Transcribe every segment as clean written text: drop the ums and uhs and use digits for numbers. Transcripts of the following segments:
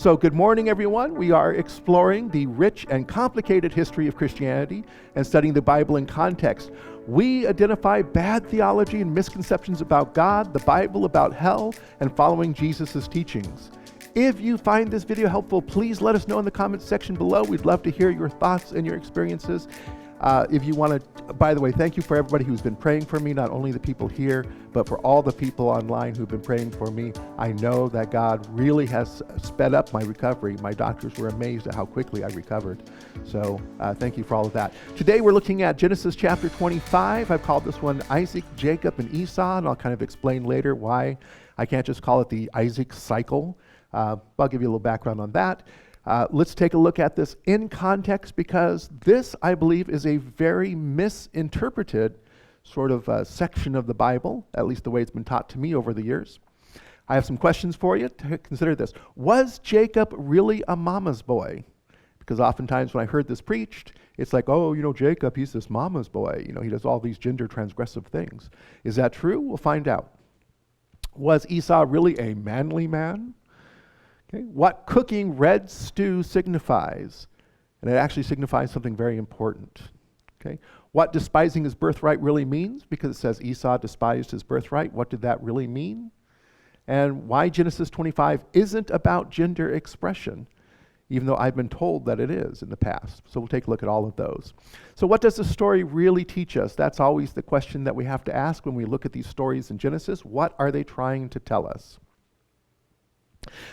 So good morning, everyone. We are exploring the rich and complicated history of Christianity and studying the Bible in context. We identify bad theology and misconceptions about God, the Bible, about hell, and following Jesus' teachings. If you find this video helpful, please let us know in the comments section below. We'd love to hear your thoughts and your experiences. If you want to, by the way, thank you for everybody who's been praying for me, not only the people here, but for all the people online who've been praying for me. I know that God really has sped up my recovery. My doctors were amazed at how quickly I recovered. So thank you for all of that. Today we're looking at Genesis chapter 25. I've called this one Isaac, Jacob, and Esau, and I'll kind of explain later why I can't just call it the Isaac cycle. I'll give you a little background on that. Let's take a look at this in context, because this, I believe, is a very misinterpreted sort of section of the Bible, at least the way it's been taught to me over the years. I have some questions for you to consider this. Was Jacob really a mama's boy? Because oftentimes when I heard this preached, it's like, oh, Jacob, he's this mama's boy. He does all these gender transgressive things. Is that true? We'll find out. Was Esau really a manly man? Okay. What cooking red stew signifies? And it actually signifies something very important. Okay. What despising his birthright really means, because it says Esau despised his birthright. What did that really mean? And why Genesis 25 isn't about gender expression, even though I've been told that it is in the past. So we'll take a look at all of those. So what does the story really teach us? That's always the question that we have to ask when we look at these stories in Genesis. What are they trying to tell us?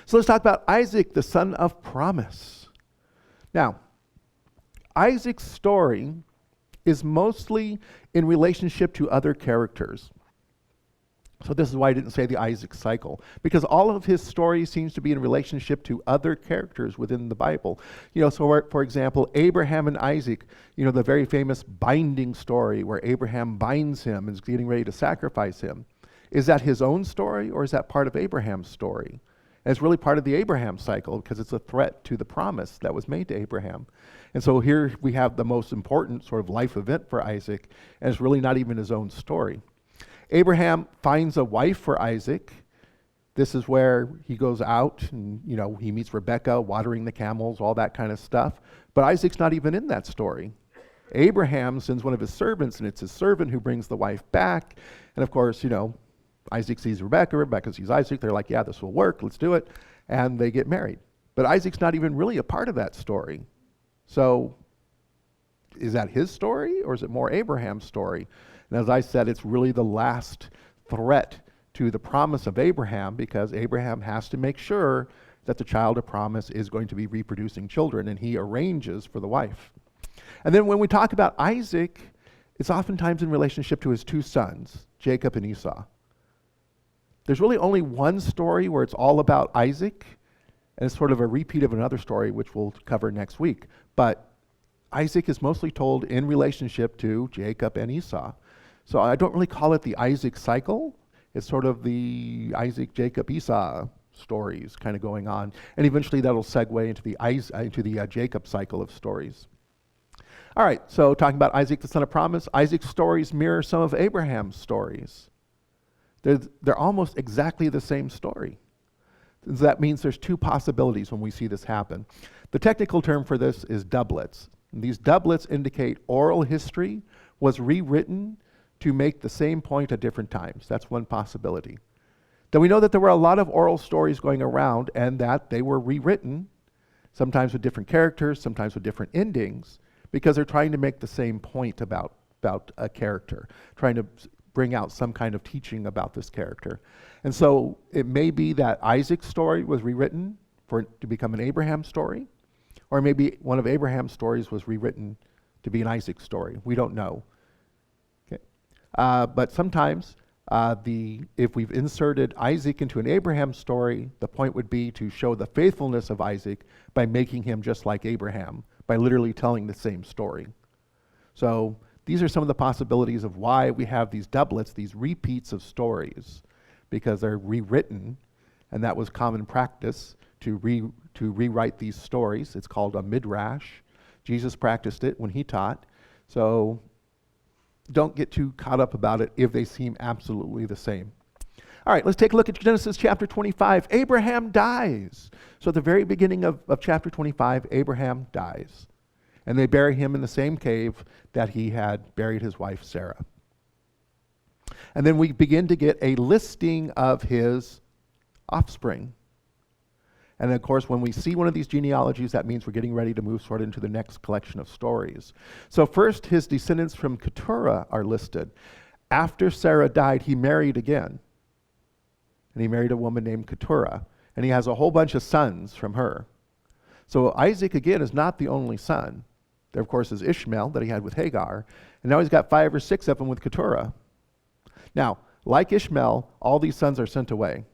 So let's talk about Isaac, the son of promise. Now, Isaac's story is mostly in relationship to other characters. So this is why I didn't say the Isaac cycle, because all of his story seems to be in relationship to other characters within the Bible. So for example, Abraham and Isaac, the very famous binding story where Abraham binds him and is getting ready to sacrifice him. Is that his own story, or is that part of Abraham's story? And it's really part of the Abraham cycle, because it's a threat to the promise that was made to Abraham. And so here we have the most important sort of life event for Isaac, and it's really not even his own story. Abraham finds a wife for Isaac. This is where he goes out and, he meets Rebekah, watering the camels, all that kind of stuff. But Isaac's not even in that story. Abraham sends one of his servants, and it's his servant who brings the wife back. And of course, Isaac sees Rebekah, Rebekah sees Isaac. They're like, yeah, this will work, let's do it. And they get married. But Isaac's not even really a part of that story. So is that his story, or is it more Abraham's story? And as I said, it's really the last threat to the promise of Abraham, because Abraham has to make sure that the child of promise is going to be reproducing children, and he arranges for the wife. And then when we talk about Isaac, it's oftentimes in relationship to his two sons, Jacob and Esau. There's really only one story where it's all about Isaac, and it's sort of a repeat of another story, which we'll cover next week. But Isaac is mostly told in relationship to Jacob and Esau. So I don't really call it the Isaac cycle. It's sort of the Isaac, Jacob, Esau stories kind of going on. And eventually that'll segue into the Jacob cycle of stories. All right, so talking about Isaac, the son of promise, Isaac's stories mirror some of Abraham's stories. They're almost exactly the same story. That means there's two possibilities when we see this happen. The technical term for this is doublets. And these doublets indicate oral history was rewritten to make the same point at different times. That's one possibility. Then we know that there were a lot of oral stories going around, and that they were rewritten, sometimes with different characters, sometimes with different endings, because they're trying to make the same point about a character, trying to bring out some kind of teaching about this character. And so it may be that Isaac's story was rewritten to become an Abraham story, or maybe one of Abraham's stories was rewritten to be an Isaac story. We don't know. Okay. But sometimes if we've inserted Isaac into an Abraham story, the point would be to show the faithfulness of Isaac by making him just like Abraham, by literally telling the same story. So these are some of the possibilities of why we have these doublets, these repeats of stories, because they're rewritten, and that was common practice to rewrite these stories. It's called a midrash. Jesus practiced it when he taught. So don't get too caught up about it if they seem absolutely the same. All right, let's take a look at Genesis chapter 25. Abraham dies. So at the very beginning of chapter 25, Abraham dies. And they bury him in the same cave that he had buried his wife Sarah. And then we begin to get a listing of his offspring. And of course, when we see one of these genealogies, that means we're getting ready to move sort of into the next collection of stories. So first, his descendants from Keturah are listed. After Sarah died, he married again. And he married a woman named Keturah. And he has a whole bunch of sons from her. So Isaac, again, is not the only son. There, of course, is Ishmael that he had with Hagar. And now he's got 5 or 6 of them with Keturah. Now, like Ishmael, all these sons are sent away.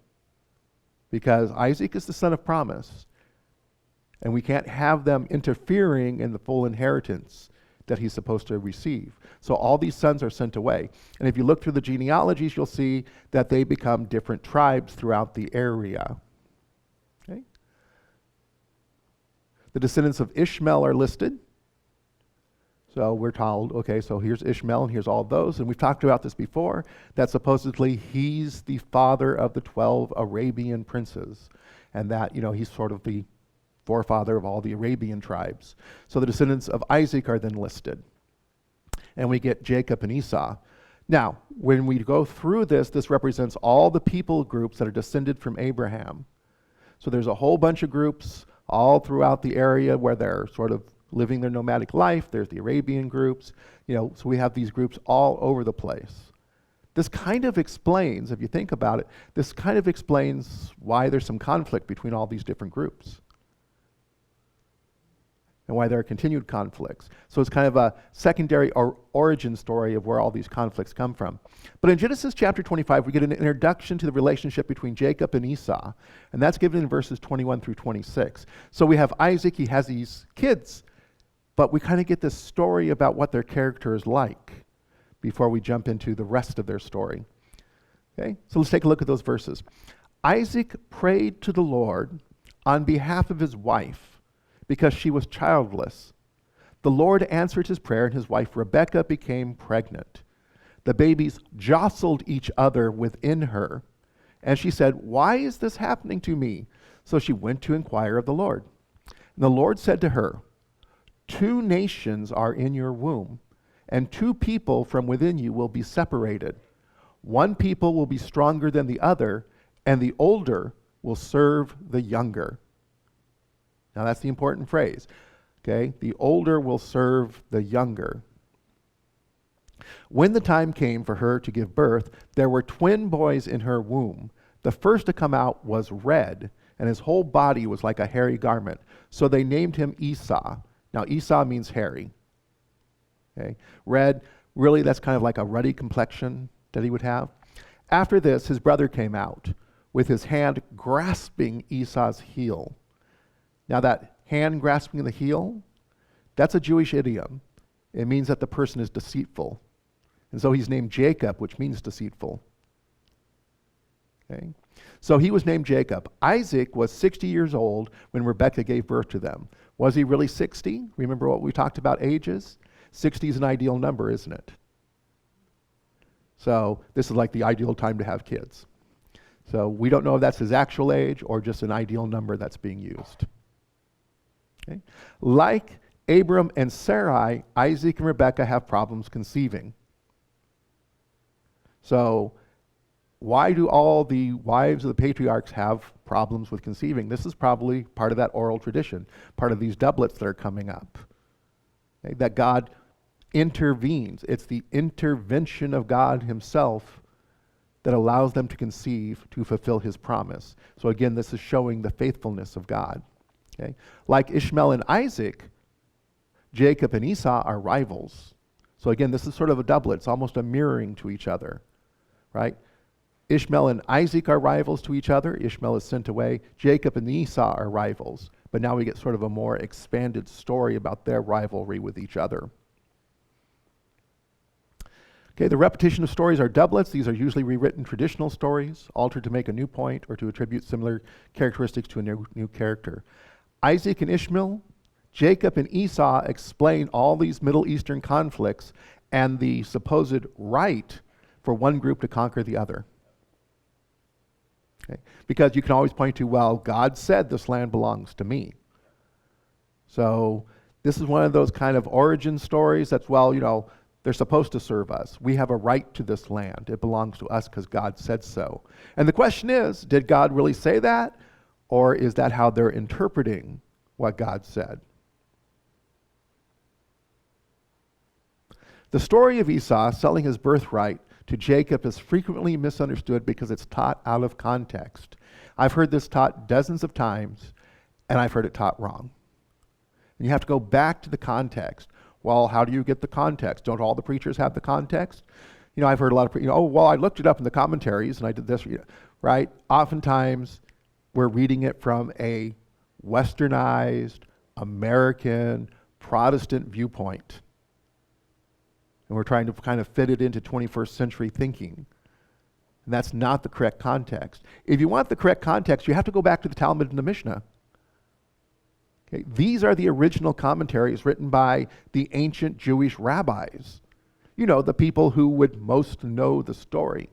Because Isaac is the son of promise. And we can't have them interfering in the full inheritance that he's supposed to receive. So all these sons are sent away. And if you look through the genealogies, you'll see that they become different tribes throughout the area. Okay? The descendants of Ishmael are listed. So we're told, okay, so here's Ishmael and here's all those. And we've talked about this before, that supposedly he's the father of the 12 Arabian princes. And that, he's sort of the forefather of all the Arabian tribes. So the descendants of Isaac are then listed. And we get Jacob and Esau. Now, when we go through this, this represents all the people groups that are descended from Abraham. So there's a whole bunch of groups all throughout the area where they're sort of living their nomadic life. There's the Arabian groups, so we have these groups all over the place. This kind of explains, if you think about it, this kind of explains why there's some conflict between all these different groups. And why there are continued conflicts. So it's kind of a secondary or origin story of where all these conflicts come from. But in Genesis chapter 25, we get an introduction to the relationship between Jacob and Esau. And that's given in verses 21 through 26. So we have Isaac, he has these kids. But we kind of get this story about what their character is like before we jump into the rest of their story. Okay, so let's take a look at those verses. Isaac prayed to the Lord on behalf of his wife because she was childless. The Lord answered his prayer, and his wife Rebekah became pregnant. The babies jostled each other within her, and she said, "Why is this happening to me?" So she went to inquire of the Lord. And the Lord said to her, 2 nations are in your womb, and 2 people from within you will be separated. One people will be stronger than the other, and the older will serve the younger. Now that's the important phrase. Okay? The older will serve the younger. When the time came for her to give birth, there were twin boys in her womb. The first to come out was red, and his whole body was like a hairy garment. So they named him Esau. Now, Esau means hairy. Okay? Red, really, that's kind of like a ruddy complexion that he would have. After this, his brother came out with his hand grasping Esau's heel. Now, that hand grasping the heel, that's a Jewish idiom. It means that the person is deceitful. And so he's named Jacob, which means deceitful. Okay? So he was named Jacob. Isaac was 60 years old when Rebekah gave birth to them. Was he really 60? Remember what we talked about ages? 60 is an ideal number, isn't it? So this is like the ideal time to have kids. So we don't know if that's his actual age or just an ideal number that's being used. Okay? Like Abram and Sarai, Isaac and Rebekah have problems conceiving. So why do all the wives of the patriarchs have problems with conceiving? This is probably part of that oral tradition, part of these doublets that are coming up. Okay? That God intervenes. It's the intervention of God himself that allows them to conceive to fulfill his promise. So again, this is showing the faithfulness of God. Okay? Like Ishmael and Isaac, Jacob and Esau are rivals. So again, this is sort of a doublet. It's almost a mirroring to each other, right? Ishmael and Isaac are rivals to each other. Ishmael is sent away. Jacob and Esau are rivals. But now we get sort of a more expanded story about their rivalry with each other. Okay, the repetition of stories are doublets. These are usually rewritten traditional stories, altered to make a new point or to attribute similar characteristics to a new character. Isaac and Ishmael, Jacob and Esau explain all these Middle Eastern conflicts and the supposed right for one group to conquer the other. Okay? Because you can always point to, well, God said this land belongs to me. So this is one of those kind of origin stories that's, well, they're supposed to serve us. We have a right to this land. It belongs to us because God said so. And the question is, did God really say that? Or is that how they're interpreting what God said? The story of Esau selling his birthright to Jacob is frequently misunderstood because it's taught out of context. I've heard this taught dozens of times, and I've heard it taught wrong. And you have to go back to the context. Well, how do you get the context? Don't all the preachers have the context? I've heard a lot of preachers, I looked it up in the commentaries and I did this, right? Oftentimes, we're reading it from a westernized, American, Protestant viewpoint. And we're trying to kind of fit it into 21st century thinking. And that's not the correct context. If you want the correct context, you have to go back to the Talmud and the Mishnah. Okay? These are the original commentaries written by the ancient Jewish rabbis. The people who would most know the story.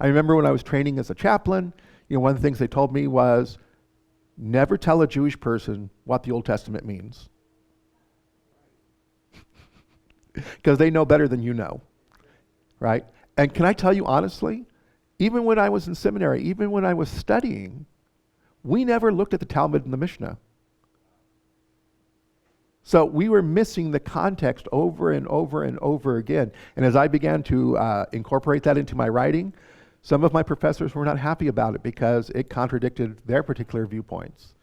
I remember when I was training as a chaplain, one of the things they told me was, never tell a Jewish person what the Old Testament means. Because they know better than you know, right? And can I tell you honestly, even when I was in seminary, even when I was studying, we never looked at the Talmud and the Mishnah. So we were missing the context over and over and over again. And as I began to incorporate that into my writing, some of my professors were not happy about it because it contradicted their particular viewpoints.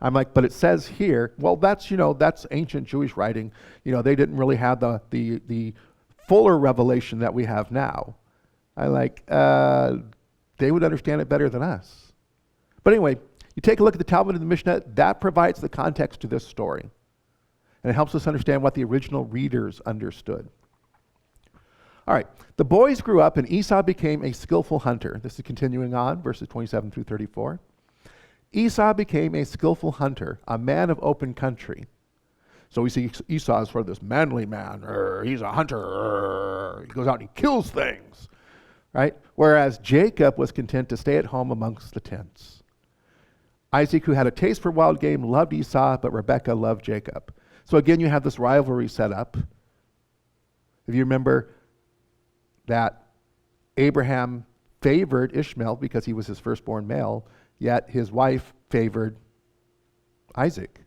I'm like, but it says here, well, that's ancient Jewish writing. They didn't really have the fuller revelation that we have now. They would understand it better than us. But anyway, you take a look at the Talmud and the Mishnah, that provides the context to this story. And it helps us understand what the original readers understood. All right, the boys grew up and Esau became a skillful hunter. This is continuing on, verses 27 through 34. Esau became a skillful hunter, a man of open country. So we see Esau as sort of this manly man. He's a hunter. He goes out and he kills things, right? Whereas Jacob was content to stay at home amongst the tents. Isaac, who had a taste for wild game, loved Esau, but Rebekah loved Jacob. So again, you have this rivalry set up. If you remember that Abraham favored Ishmael because he was his firstborn male, yet his wife favored Isaac.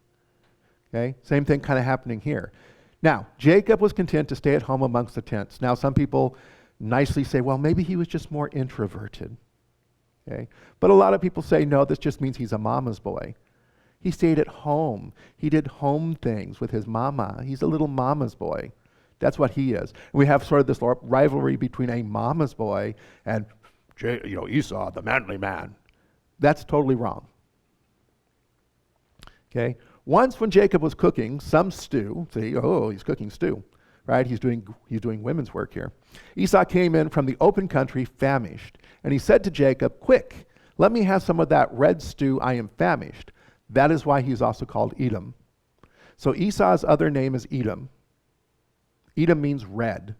Okay? Same thing kind of happening here. Now, Jacob was content to stay at home amongst the tents. Now, some people nicely say, well, maybe he was just more introverted. Okay? But a lot of people say, no, this just means he's a mama's boy. He stayed at home. He did home things with his mama. He's a little mama's boy. That's what he is. And we have sort of this rivalry between a mama's boy and Esau, the manly man. That's totally wrong. Okay? Once when Jacob was cooking some stew, he's cooking stew, right? He's doing women's work here. Esau came in from the open country famished, and he said to Jacob, "Quick, let me have some of that red stew. I am famished." That is why he's also called Edom. So Esau's other name is Edom. Edom means red.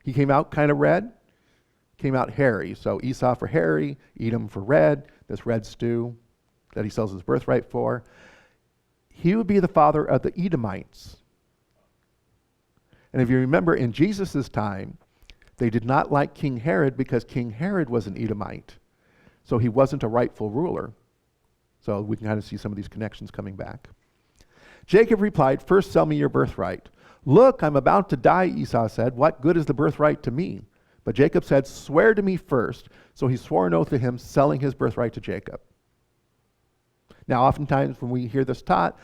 He came out kind of red, came out hairy. So Esau for hairy, Edom for red, this red stew that he sells his birthright for. He would be the father of the Edomites. And if you remember, in Jesus' time, they did not like King Herod because King Herod was an Edomite. So he wasn't a rightful ruler. So we can kind of see some of these connections coming back. Jacob replied, "First sell me your birthright." "Look, I'm about to die," Esau said. "What good is the birthright to me?" But Jacob said, "Swear to me first." So he swore an oath to him, selling his birthright to Jacob. Now, oftentimes when we hear this taught,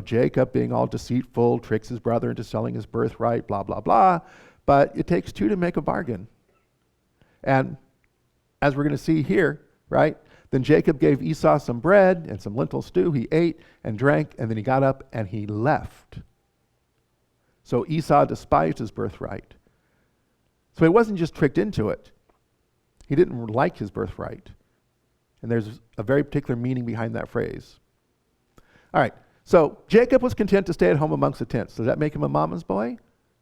Jacob being all deceitful, tricks his brother into selling his birthright, blah, blah, blah. But it takes two to make a bargain. And as we're going to see here, right? Then Jacob gave Esau some bread and some lentil stew. He ate and drank, and then he got up and he left. So Esau despised his birthright. So he wasn't just tricked into it. He didn't like his birthright. And there's a very particular meaning behind that phrase. All right, so Jacob was content to stay at home amongst the tents. Does that make him a mama's boy?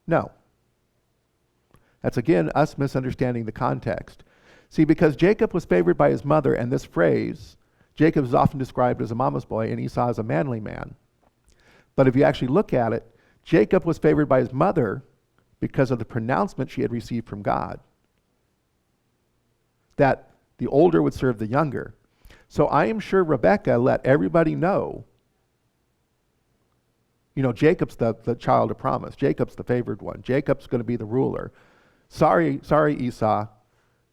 No. That's again us misunderstanding the context. See, because Jacob was favored by his mother, and this phrase, Jacob is often described as a mama's boy and Esau as a manly man. But if you actually look at it, Jacob was favored by his mother because of the pronouncement she had received from God, that the older would serve the younger. So I am sure Rebekah let everybody know, Jacob's the child of promise. Jacob's the favored one. Jacob's going to be the ruler. Sorry, Esau,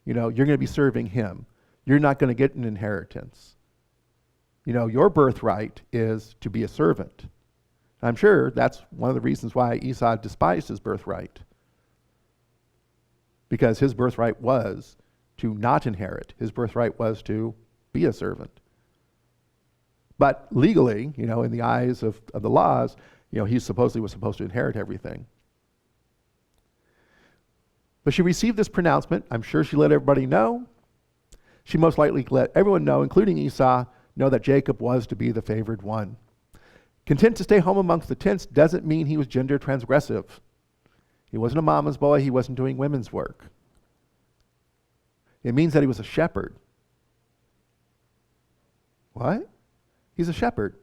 you're going to be serving him. You're not going to get an inheritance. Your birthright is to be a servant. I'm sure that's one of the reasons why Esau despised his birthright, because his birthright was to not inherit. His birthright was to be a servant. But legally, in the eyes of the laws, he supposedly was supposed to inherit everything. But she received this pronouncement. I'm sure she let everybody know. She most likely let everyone know, including Esau, know that Jacob was to be the favored one. Content to stay home amongst the tents doesn't mean he was gender transgressive. He wasn't a mama's boy. He wasn't doing women's work. It means that he was a shepherd. What? He's a shepherd.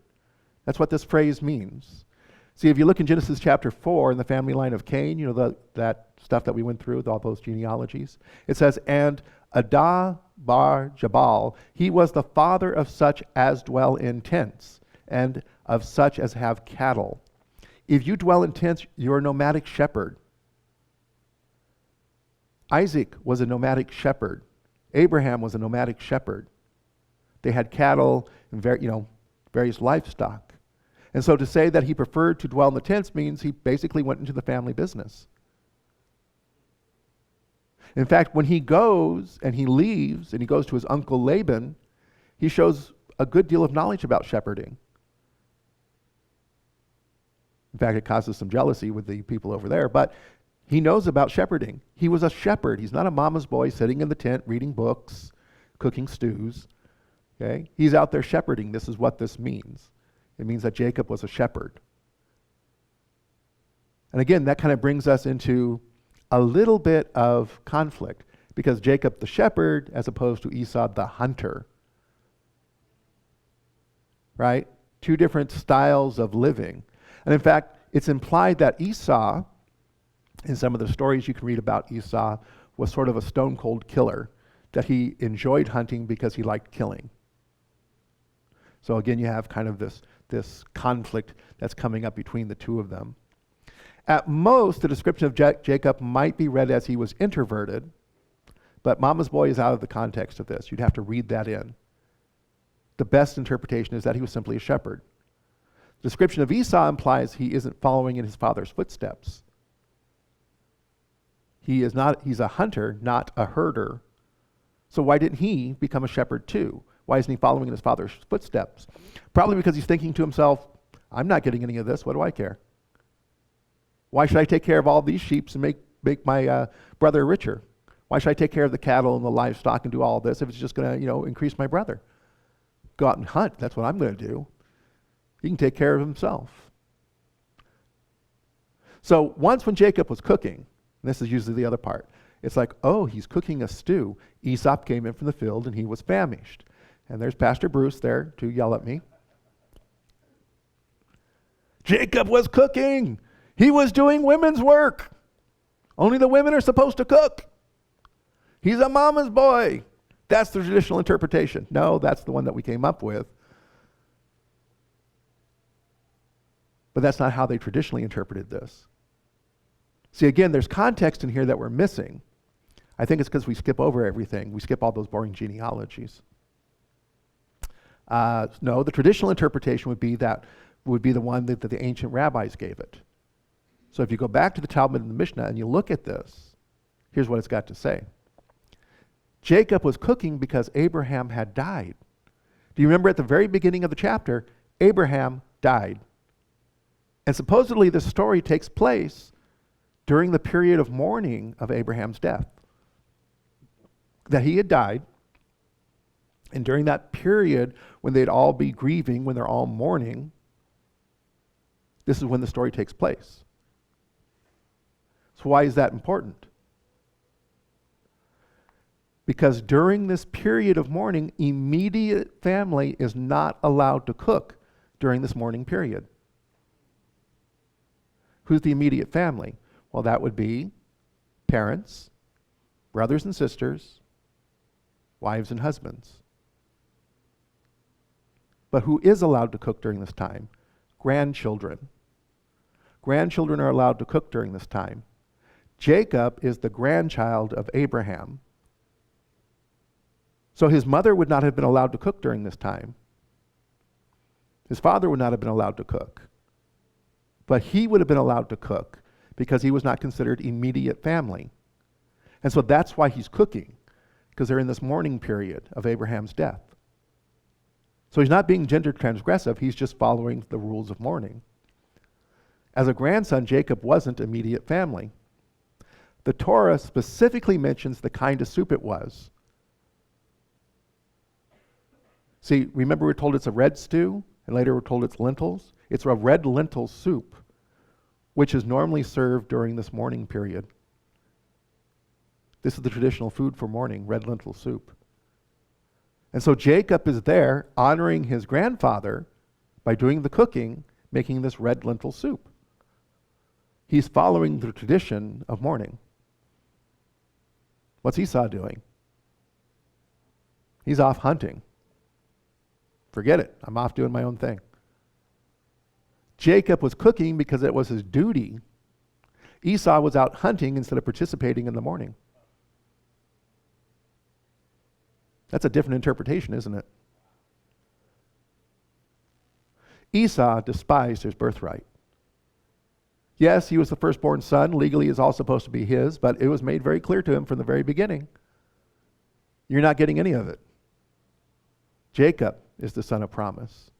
That's what this phrase means. See, if you look in Genesis chapter 4 in the family line of Cain, that stuff that we went through with all those genealogies, it says, and Adah bar Jabal, he was the father of such as dwell in tents, and of such as have cattle. If you dwell in tents, you're a nomadic shepherd. Isaac was a nomadic shepherd. Abraham was a nomadic shepherd. They had cattle and various livestock. And so to say that he preferred to dwell in the tents means he basically went into the family business. In fact, when he goes and he leaves and he goes to his uncle Laban, he shows a good deal of knowledge about shepherding. In fact, it causes some jealousy with the people over there, but he knows about shepherding. He was a shepherd. He's not a mama's boy sitting in the tent reading books, cooking stews. Okay? He's out there shepherding. This is what this means. It means that Jacob was a shepherd. And again, that kind of brings us into a little bit of conflict, because Jacob the shepherd as opposed to Esau the hunter. Right? Two different styles of living. And in fact, it's implied that Esau, in some of the stories you can read about Esau, was sort of a stone-cold killer, that he enjoyed hunting because he liked killing. So again, you have kind of this conflict that's coming up between the two of them. At most, the description of Jacob might be read as he was introverted, but mama's boy is out of the context of this. You'd have to read that in. The best interpretation is that he was simply a shepherd. The description of Esau implies he isn't following in his father's footsteps. He's a hunter, not a herder. So why didn't he become a shepherd too? Why isn't he following in his father's footsteps? Probably because he's thinking to himself, I'm not getting any of this, what do I care? Why should I take care of all these sheep and make my brother richer? Why should I take care of the cattle and the livestock and do all this if it's just going to increase my brother? Go out and hunt, that's what I'm going to do. He can take care of himself. So once when Jacob was cooking, and this is usually the other part, it's like, oh, he's cooking a stew. Aesop came in from the field and he was famished. And there's Pastor Bruce there to yell at me. Jacob was cooking. He was doing women's work. Only the women are supposed to cook. He's a mama's boy. That's the traditional interpretation. No, that's the one that we came up with. But that's not how they traditionally interpreted this. See, again, there's context in here that we're missing. I think it's because we skip over everything. We skip all those boring genealogies. No, the traditional interpretation would be the one that the ancient rabbis gave it. So if you go back to the Talmud and the Mishnah and you look at this, here's what it's got to say. Jacob was cooking because Abraham had died. Do you remember at the very beginning of the chapter, Abraham died. And supposedly this story takes place during the period of mourning of Abraham's death. That he had died, and during that period when they'd all be grieving, when they're all mourning, this is when the story takes place. So why is that important? Because during this period of mourning, immediate family is not allowed to cook during this mourning period. Who's the immediate family? Well, that would be parents, brothers and sisters, wives and husbands. But who is allowed to cook during this time? Grandchildren. Grandchildren are allowed to cook during this time. Jacob is the grandchild of Abraham. So his mother would not have been allowed to cook during this time. His father would not have been allowed to cook. But he would have been allowed to cook because he was not considered immediate family. And so that's why he's cooking, because they're in this mourning period of Abraham's death. So he's not being gender transgressive, he's just following the rules of mourning. As a grandson, Jacob wasn't immediate family. The Torah specifically mentions the kind of soup it was. See, remember we're told it's a red stew, and later we're told it's lentils? It's a red lentil soup, which is normally served during this mourning period. This is the traditional food for mourning, red lentil soup. And so Jacob is there honoring his grandfather by doing the cooking, making this red lentil soup. He's following the tradition of mourning. What's Esau doing? He's off hunting. Forget it. I'm off doing my own thing. Jacob was cooking because it was his duty. Esau was out hunting instead of participating in the mourning. That's a different interpretation, isn't it? Esau despised his birthright. Yes, he was the firstborn son. Legally, it's all supposed to be his, but it was made very clear to him from the very beginning. You're not getting any of it. Jacob is the son of promise.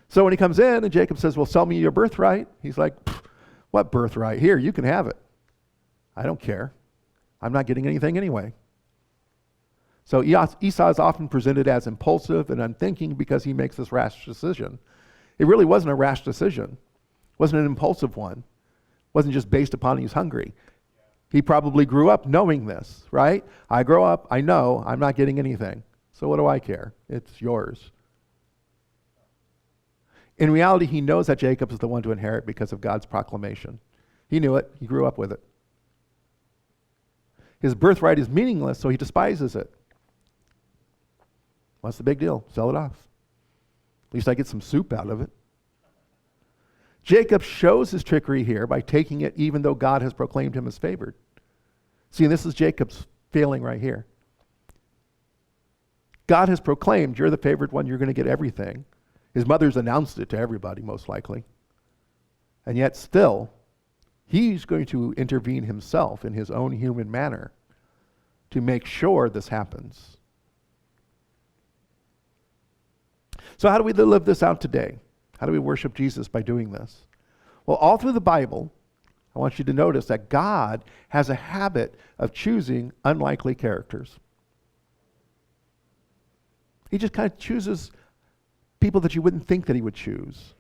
So when he comes in and Jacob says, well, sell me your birthright, he's like, what birthright? Here, you can have it. I don't care. I'm not getting anything anyway. So Esau is often presented as impulsive and unthinking because he makes this rash decision. It really wasn't a rash decision. It wasn't an impulsive one. It wasn't just based upon he's hungry. He probably grew up knowing this, right? I grow up, I know I'm not getting anything. So what do I care? It's yours. In reality, he knows that Jacob is the one to inherit because of God's proclamation. He knew it. He grew up with it. His birthright is meaningless, so he despises it. What's the big deal? Sell it off. At least I get some soup out of it. Jacob shows his trickery here by taking it even though God has proclaimed him as favored. See, and this is Jacob's failing right here. God has proclaimed, you're the favored one, you're going to get everything. His mother's announced it to everybody, most likely. And yet still, he's going to intervene himself in his own human manner to make sure this happens. So how do we live this out today? How do we worship Jesus by doing this? Well, all through the Bible, I want you to notice that God has a habit of choosing unlikely characters. He just kind of chooses people that you wouldn't think that he would choose.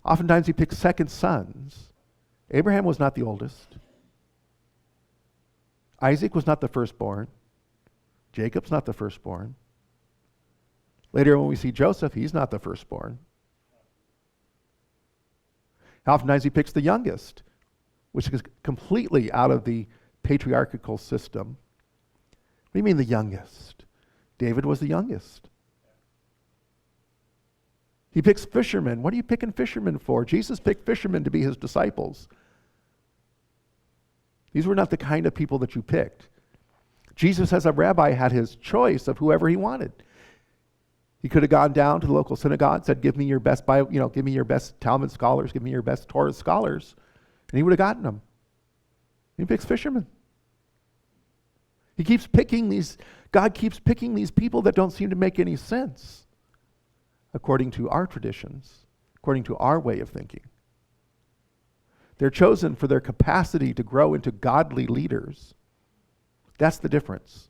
Oftentimes he picks second sons. Abraham was not the oldest. Isaac was not the firstborn. Jacob's not the firstborn. Later when we see Joseph, he's not the firstborn. Oftentimes he picks the youngest, which is completely out of the patriarchal system. What do you mean the youngest? David was the youngest. He picks fishermen. What are you picking fishermen for? Jesus picked fishermen to be his disciples. These were not the kind of people that you picked. Jesus, as a rabbi, had his choice of whoever he wanted. He could have gone down to the local synagogue and said, give me your best give me your best Talmud scholars, give me your best Torah scholars, and he would have gotten them. He picks fishermen. God keeps picking these people that don't seem to make any sense according to our traditions, according to our way of thinking. They're chosen for their capacity to grow into godly leaders. That's the difference.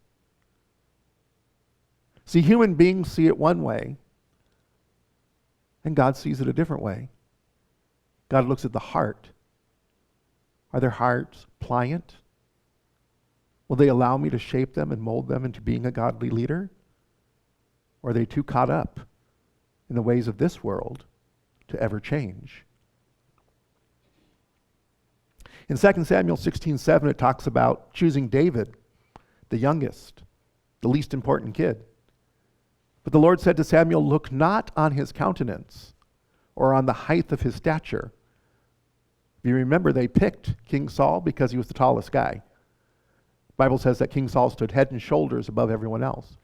See, human beings see it one way, and God sees it a different way. God looks at the heart. Are their hearts pliant? Will they allow me to shape them and mold them into being a godly leader? Or are they too caught up in the ways of this world to ever change? In 2 Samuel 16:7, it talks about choosing David, the youngest, the least important kid. But the Lord said to Samuel, look not on his countenance or on the height of his stature. If you remember, they picked King Saul because he was the tallest guy. The Bible says that King Saul stood head and shoulders above everyone else.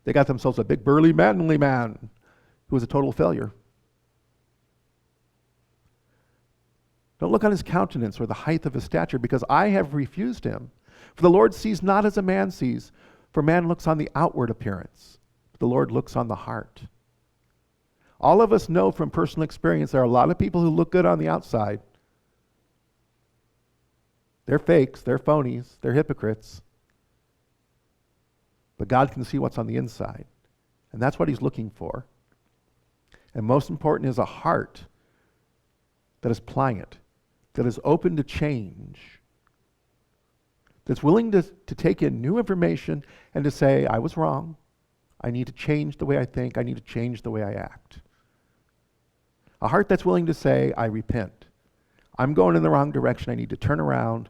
They got themselves a big, burly, manly man who was a total failure. Don't look on his countenance or the height of his stature, because I have refused him. For the Lord sees not as a man sees, for man looks on the outward appearance, but the Lord looks on the heart. All of us know from personal experience there are a lot of people who look good on the outside. They're fakes, they're phonies, they're hypocrites. But God can see what's on the inside, and that's what he's looking for. And most important is a heart that is pliant, that is open to change, that's willing to take in new information and to say, I was wrong. I need to change the way I think. I need to change the way I act. A heart that's willing to say, I repent. I'm going in the wrong direction. I need to turn around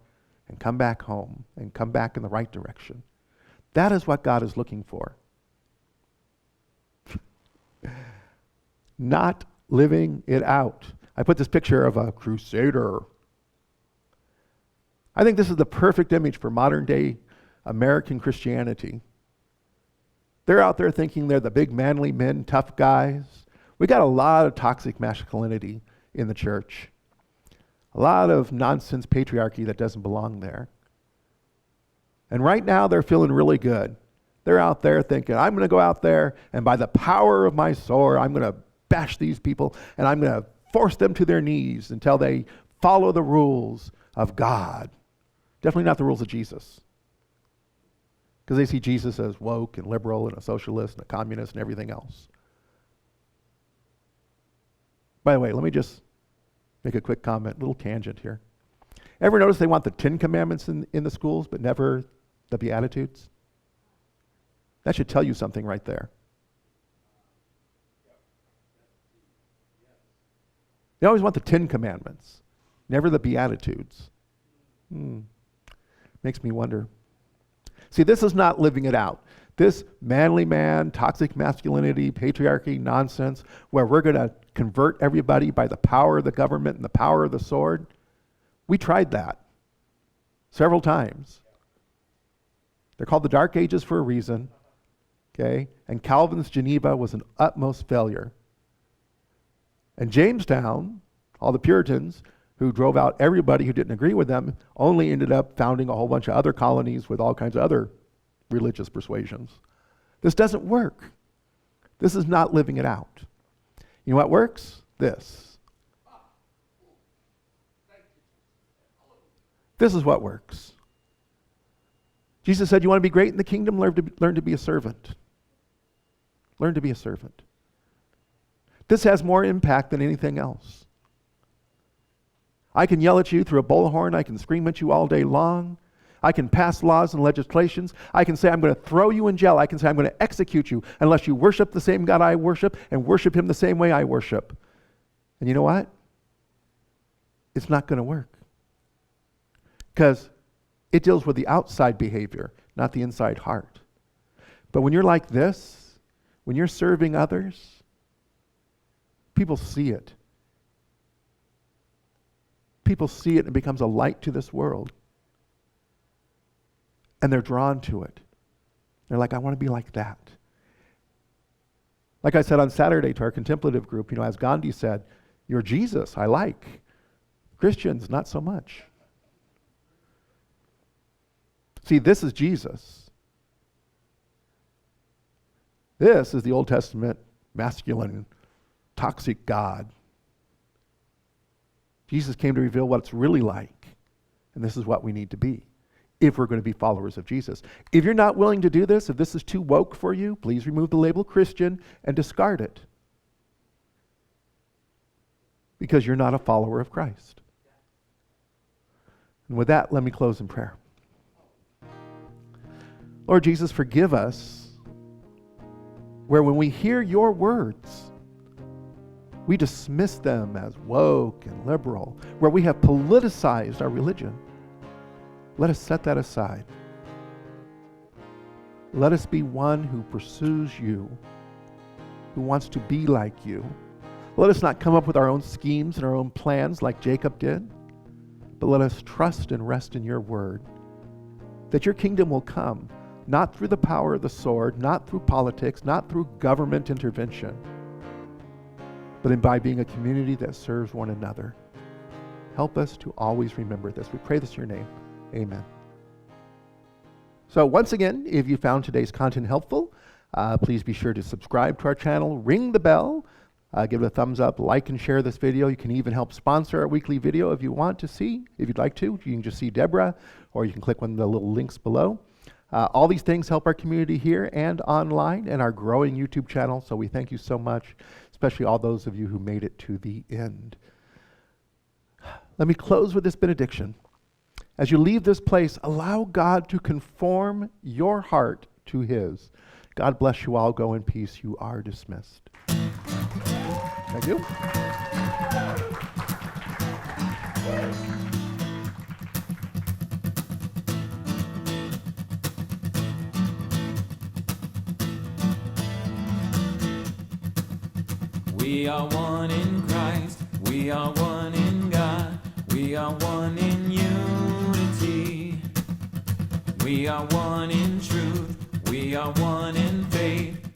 and come back home and come back in the right direction. That is what God is looking for. Not living it out. I put this picture of a crusader. I think this is the perfect image for modern day American Christianity. They're out there thinking they're the big manly men, tough guys. We got a lot of toxic masculinity in the church. A lot of nonsense patriarchy that doesn't belong there. And right now they're feeling really good. They're out there thinking, I'm going to go out there and by the power of my sword, I'm going to bash these people and I'm going to force them to their knees until they follow the rules of God. Definitely not the rules of Jesus. Because they see Jesus as woke and liberal and a socialist and a communist and everything else. By the way, let me just make a quick comment, little tangent here. Ever notice they want the 10 Commandments in the schools, but never the Beatitudes? That should tell you something right there. They always want the 10 Commandments, never the Beatitudes. Makes me wonder. See, this is not living it out. This manly man, toxic masculinity, patriarchy nonsense, where we're going to convert everybody by the power of the government and the power of the sword. We tried that several times. They're called the Dark Ages for a reason, okay? And Calvin's Geneva was an utmost failure. And Jamestown, all the Puritans who drove out everybody who didn't agree with them, only ended up founding a whole bunch of other colonies with all kinds of other religious persuasions. This doesn't work. This is not living it out. You know what works? This. This is what works. Jesus said, you want to be great in the kingdom? Learn to be a servant. Learn to be a servant. This has more impact than anything else. I can yell at you through a bullhorn. I can scream at you all day long. I can pass laws and legislations. I can say I'm going to throw you in jail. I can say I'm going to execute you unless you worship the same God I worship and worship him the same way I worship. And you know what? It's not going to work. Because it deals with the outside behavior, not the inside heart. But when you're like this, when you're serving others, people see it. People see it and it becomes a light to this world. And they're drawn to it. They're like, I want to be like that. Like I said on Saturday to our contemplative group, as Gandhi said, you're Jesus, I like. Christians, not so much. See, this is Jesus. This is the Old Testament masculine, toxic God. Jesus came to reveal what it's really like. And this is what we need to be if we're going to be followers of Jesus. If you're not willing to do this, if this is too woke for you, please remove the label Christian and discard it. Because you're not a follower of Christ. And with that, let me close in prayer. Lord Jesus, forgive us where when we hear your words, we dismiss them as woke and liberal, where we have politicized our religion. Let us set that aside. Let us be one who pursues you, who wants to be like you. Let us not come up with our own schemes and our own plans like Jacob did, but let us trust and rest in your word, that your kingdom will come, not through the power of the sword, not through politics, not through government intervention, but by being a community that serves one another. Help us to always remember this. We pray this in your name. Amen. So once again, if you found today's content helpful, please be sure to subscribe to our channel, ring the bell, give it a thumbs up, like and share this video. You can even help sponsor our weekly video if you want to see. If you'd like to, you can just see Deborah, or you can click one of the little links below. All these things help our community here and online and our growing YouTube channel, so we thank you so much, especially all those of you who made it to the end. Let me close with this benediction. As you leave this place, allow God to conform your heart to his. God bless you all. Go in peace. You are dismissed. Thank you. We are one in Christ, we are one in God, we are one in unity. We are one in truth, we are one in faith,